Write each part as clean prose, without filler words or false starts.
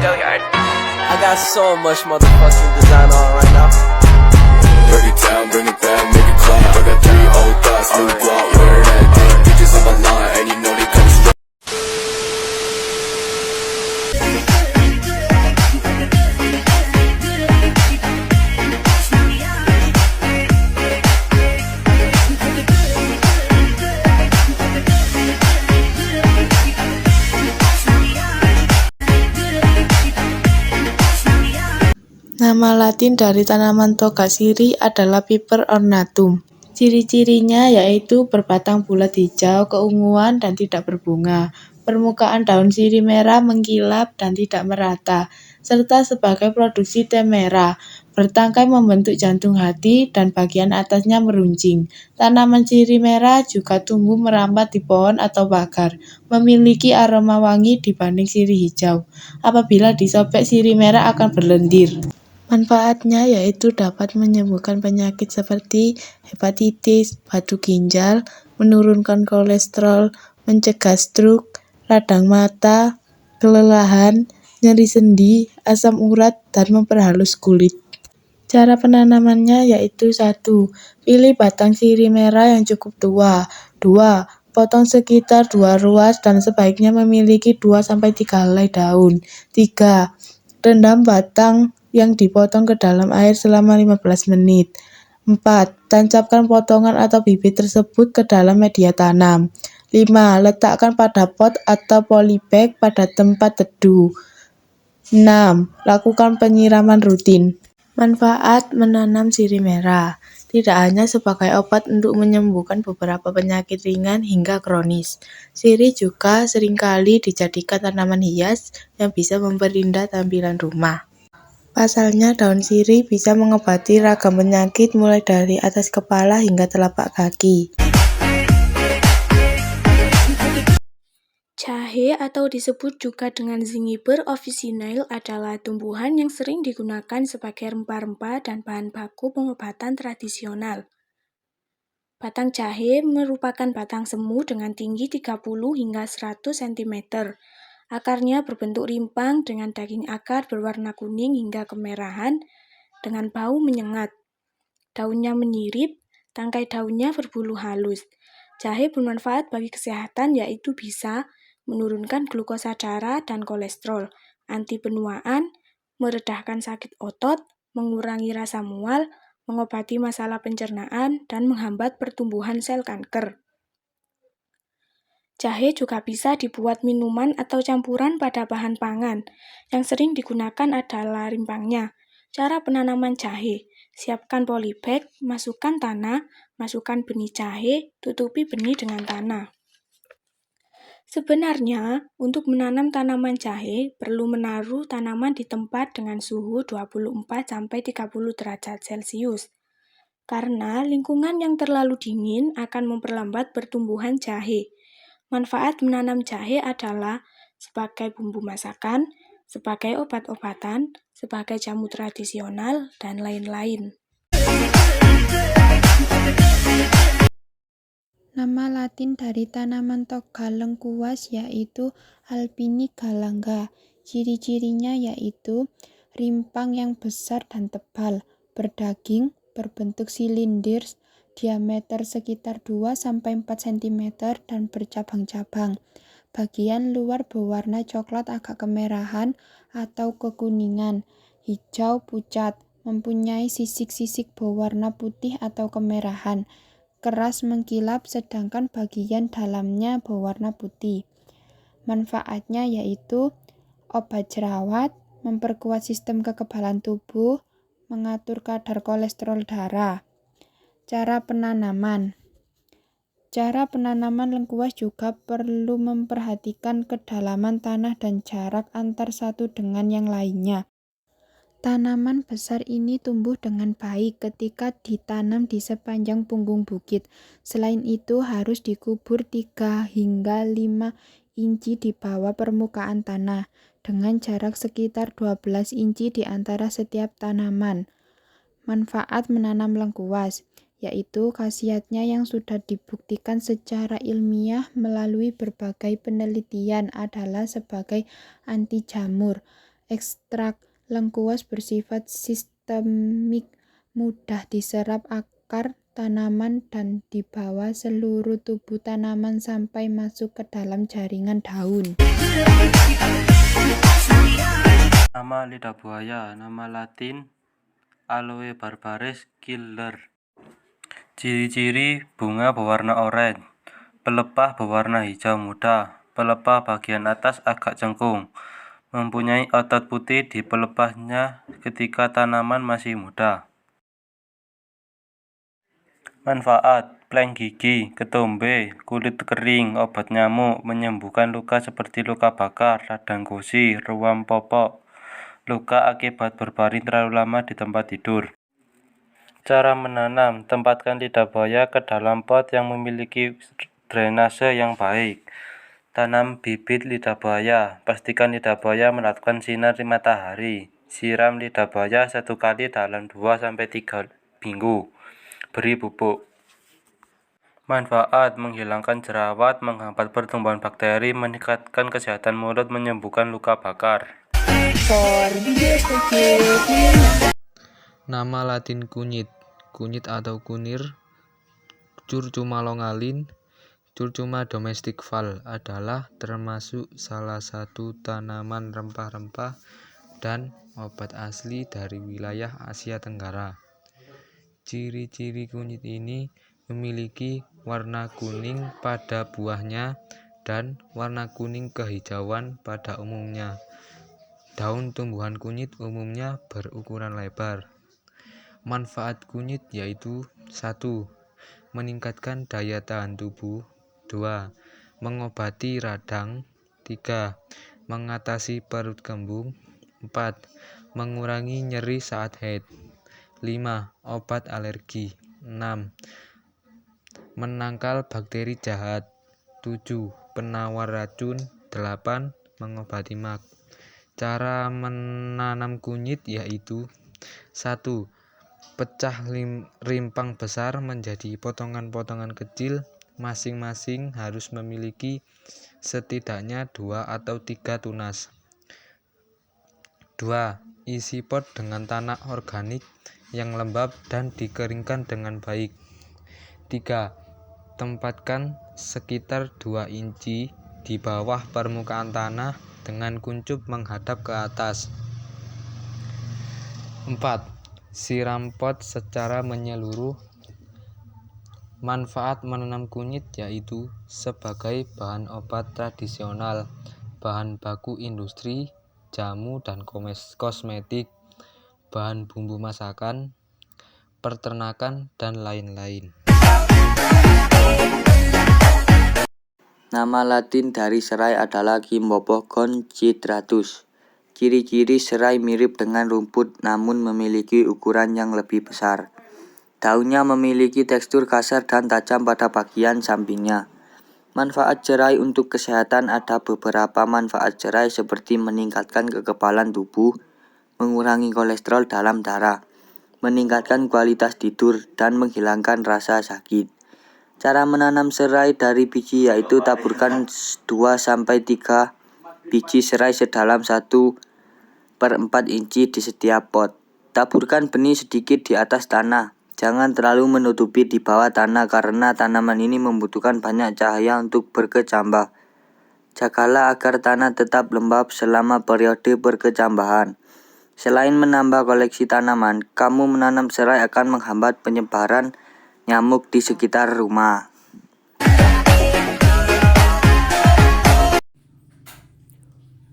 I got so much motherfucking design on right now. Break it down, bring it back, make it clap. I got 3 old thoughts, new guap, wear that thing. Bitches on my line, and you know they come straight. Nama Latin dari tanaman toga sirih adalah Piper ornatum. Ciri-cirinya yaitu berbatang bulat hijau, keunguan dan tidak berbunga. Permukaan daun sirih merah mengkilap dan tidak merata, serta sebagai produksi teh merah. Bertangkai membentuk jantung hati dan bagian atasnya meruncing. Tanaman sirih merah juga tumbuh merambat di pohon atau pagar. Memiliki aroma wangi dibanding sirih hijau. Apabila disobek, sirih merah akan berlendir. Manfaatnya yaitu dapat menyembuhkan penyakit seperti hepatitis, batu ginjal, menurunkan kolesterol, mencegah stroke, radang mata, kelelahan, nyeri sendi, asam urat, dan memperhalus kulit. Cara penanamannya yaitu 1. Pilih batang sirih merah yang cukup tua. 2. Potong sekitar 2 ruas dan sebaiknya memiliki 2-3 helai daun. 3. Rendam batang yang dipotong ke dalam air selama 15 menit. 4. Tancapkan potongan atau bibit tersebut ke dalam media tanam. 5. Letakkan pada pot atau polybag pada tempat teduh. 6. Lakukan penyiraman rutin. Manfaat menanam sirih merah tidak hanya sebagai obat untuk menyembuhkan beberapa penyakit ringan hingga kronis. Sirih juga seringkali dijadikan tanaman hias yang bisa memperindah tampilan rumah. Pasalnya, daun sirih bisa mengobati ragam penyakit mulai dari atas kepala hingga telapak kaki. Jahe atau disebut juga dengan Zingiber officinale adalah tumbuhan yang sering digunakan sebagai rempah-rempah dan bahan baku pengobatan tradisional. Batang jahe merupakan batang semu dengan tinggi 30 hingga 100 cm. Akarnya berbentuk rimpang dengan daging akar berwarna kuning hingga kemerahan dengan bau menyengat. Daunnya menyirip, tangkai daunnya berbulu halus. Jahe bermanfaat bagi kesehatan yaitu bisa menurunkan glukosa darah dan kolesterol, anti penuaan, meredahkan sakit otot, mengurangi rasa mual, mengobati masalah pencernaan, dan menghambat pertumbuhan sel kanker. Jahe juga bisa dibuat minuman atau campuran pada bahan pangan. Yang sering digunakan adalah rimpangnya. Cara penanaman jahe: siapkan polybag, masukkan tanah, masukkan benih jahe, tutupi benih dengan tanah. Sebenarnya, untuk menanam tanaman jahe, perlu menaruh tanaman di tempat dengan suhu 24-30 derajat Celcius. Karena lingkungan yang terlalu dingin akan memperlambat pertumbuhan jahe. Manfaat menanam jahe adalah sebagai bumbu masakan, sebagai obat-obatan, sebagai jamu tradisional, dan lain-lain. Nama Latin dari tanaman toga lengkuas yaitu Alpinigalanga. Ciri-cirinya yaitu rimpang yang besar dan tebal, berdaging, berbentuk silinder, diameter sekitar 2-4 cm dan bercabang-cabang. Bagian luar berwarna coklat agak kemerahan atau kekuningan, hijau pucat, mempunyai sisik-sisik berwarna putih atau kemerahan, keras mengkilap sedangkan bagian dalamnya berwarna putih. Manfaatnya yaitu obat jerawat, memperkuat sistem kekebalan tubuh, mengatur kadar kolesterol darah. Cara penanaman lengkuas juga perlu memperhatikan kedalaman tanah dan jarak antar satu dengan yang lainnya. Tanaman besar ini tumbuh dengan baik ketika ditanam di sepanjang punggung bukit. Selain itu harus dikubur 3 hingga 5 inci di bawah permukaan tanah, dengan jarak sekitar 12 inci di antara setiap tanaman. Manfaat menanam lengkuas yaitu khasiatnya yang sudah dibuktikan secara ilmiah melalui berbagai penelitian adalah sebagai anti jamur, Ekstrak lengkuas bersifat sistemik, mudah diserap akar tanaman dan dibawa seluruh tubuh tanaman sampai masuk ke dalam jaringan daun. Nama lidah buaya, nama Latin Aloe barbaris Killer. Ciri-ciri: bunga berwarna oranye, pelepah berwarna hijau muda, pelepah bagian atas agak cengkung, mempunyai otot putih di pelepahnya ketika tanaman masih muda. Manfaat: pleng gigi, ketombe, kulit kering, obat nyamuk, menyembuhkan luka seperti luka bakar, radang gusi, ruam popok, luka akibat berbaring terlalu lama di tempat tidur. Cara menanam: tempatkan lidah buaya ke dalam pot yang memiliki drainase yang baik. Tanam bibit lidah buaya. Pastikan lidah buaya mendapatkan sinar matahari. Siram lidah buaya 1 kali dalam 2-3 minggu. Beri pupuk. Manfaat: menghilangkan jerawat, menghambat pertumbuhan bakteri, meningkatkan kesehatan mulut, menyembuhkan luka bakar. Nama Latin kunyit. Kunyit atau kunir, Curcuma longalin, Curcuma domestic Val adalah termasuk salah satu tanaman rempah-rempah dan obat asli dari wilayah Asia Tenggara. Ciri-ciri kunyit ini memiliki warna kuning pada buahnya dan warna kuning kehijauan pada umumnya. Daun tumbuhan kunyit umumnya berukuran lebar. Manfaat kunyit yaitu 1. Meningkatkan daya tahan tubuh. 2. Mengobati radang. 3. Mengatasi perut kembung. 4. Mengurangi nyeri saat haid. 5. Obat alergi. 6. Menangkal bakteri jahat. 7. Penawar racun. 8. Mengobati mak. Cara menanam kunyit yaitu 1. Pecah rimpang besar menjadi potongan-potongan kecil, masing-masing harus memiliki setidaknya 2 atau 3 tunas. 2. Isi pot dengan tanah organik yang lembab dan dikeringkan dengan baik. 3. Tempatkan sekitar 2 inci di bawah permukaan tanah dengan kuncup menghadap ke atas. 4. Siram pot secara menyeluruh. Manfaat menanam kunyit yaitu sebagai bahan obat tradisional, bahan baku industri, jamu dan kosmetik, bahan bumbu masakan, peternakan, dan lain-lain. Nama Latin dari serai adalah Cymbopogon citratus. Ciri-ciri serai mirip dengan rumput namun memiliki ukuran yang lebih besar. Daunnya memiliki tekstur kasar dan tajam pada bagian sampingnya. Manfaat serai untuk kesehatan: ada beberapa manfaat serai seperti meningkatkan kekebalan tubuh, mengurangi kolesterol dalam darah, meningkatkan kualitas tidur, dan menghilangkan rasa sakit. Cara menanam serai dari biji yaitu taburkan 2-3 biji serai sedalam 1/4 inci di setiap pot. Taburkan benih sedikit di atas tanah. Jangan terlalu menutupi di bawah tanah karena tanaman ini membutuhkan banyak cahaya untuk berkecambah. Jagalah agar tanah tetap lembab selama periode berkecambahan. Selain menambah koleksi tanaman, kamu menanam serai akan menghambat penyebaran nyamuk di sekitar rumah.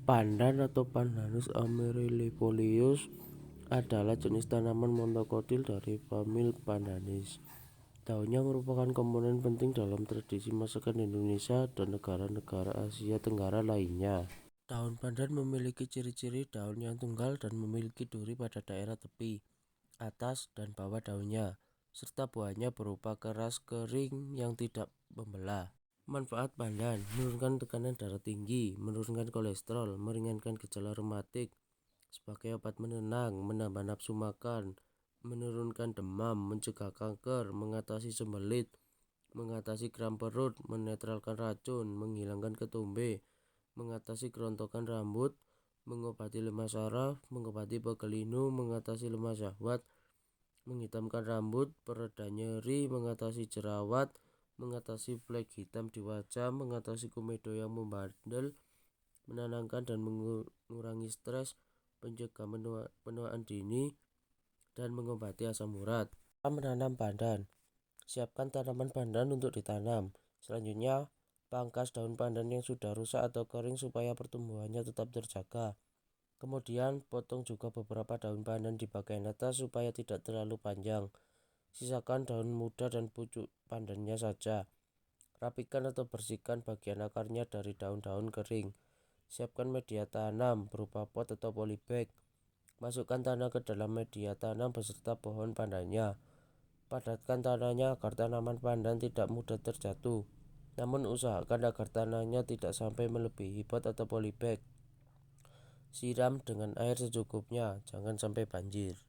Pandan atau Pandanus amarylifolius adalah jenis tanaman monokotil dari famili Pandanus. Daunnya merupakan komponen penting dalam tradisi masakan Indonesia dan negara-negara Asia Tenggara lainnya. Daun pandan memiliki ciri-ciri daun yang tunggal dan memiliki duri pada daerah tepi, atas, dan bawah daunnya, serta buahnya berupa keras kering yang tidak membelah. Manfaat pandan: menurunkan tekanan darah tinggi, menurunkan kolesterol, meringankan gejala rematik, sebagai obat menenang, menambah nafsu makan, menurunkan demam, mencegah kanker, mengatasi sembelit, mengatasi kram perut, menetralkan racun, menghilangkan ketombe, mengatasi kerontokan rambut, mengobati lemah saraf, mengobati pegel linu, mengatasi lemah syahwat, menghitamkan rambut, pereda nyeri, mengatasi jerawat, mengatasi flek hitam di wajah, mengatasi komedo yang membandel, menenangkan dan mengurangi stres, mencegah penuaan dini, dan mengobati asam urat. Menanam pandan. Siapkan tanaman pandan untuk ditanam. Selanjutnya, pangkas daun pandan yang sudah rusak atau kering supaya pertumbuhannya tetap terjaga. Kemudian, potong juga beberapa daun pandan di bagian atas supaya tidak terlalu panjang. Sisakan daun muda dan pucuk pandannya saja. Rapikan atau bersihkan bagian akarnya dari daun-daun kering. Siapkan media tanam berupa pot atau polybag. Masukkan tanah ke dalam media tanam beserta pohon pandannya. Padatkan tanahnya agar tanaman pandan tidak mudah terjatuh. Namun usahakan agar tanahnya tidak sampai melebihi pot atau polybag. Siram dengan air secukupnya, jangan sampai banjir.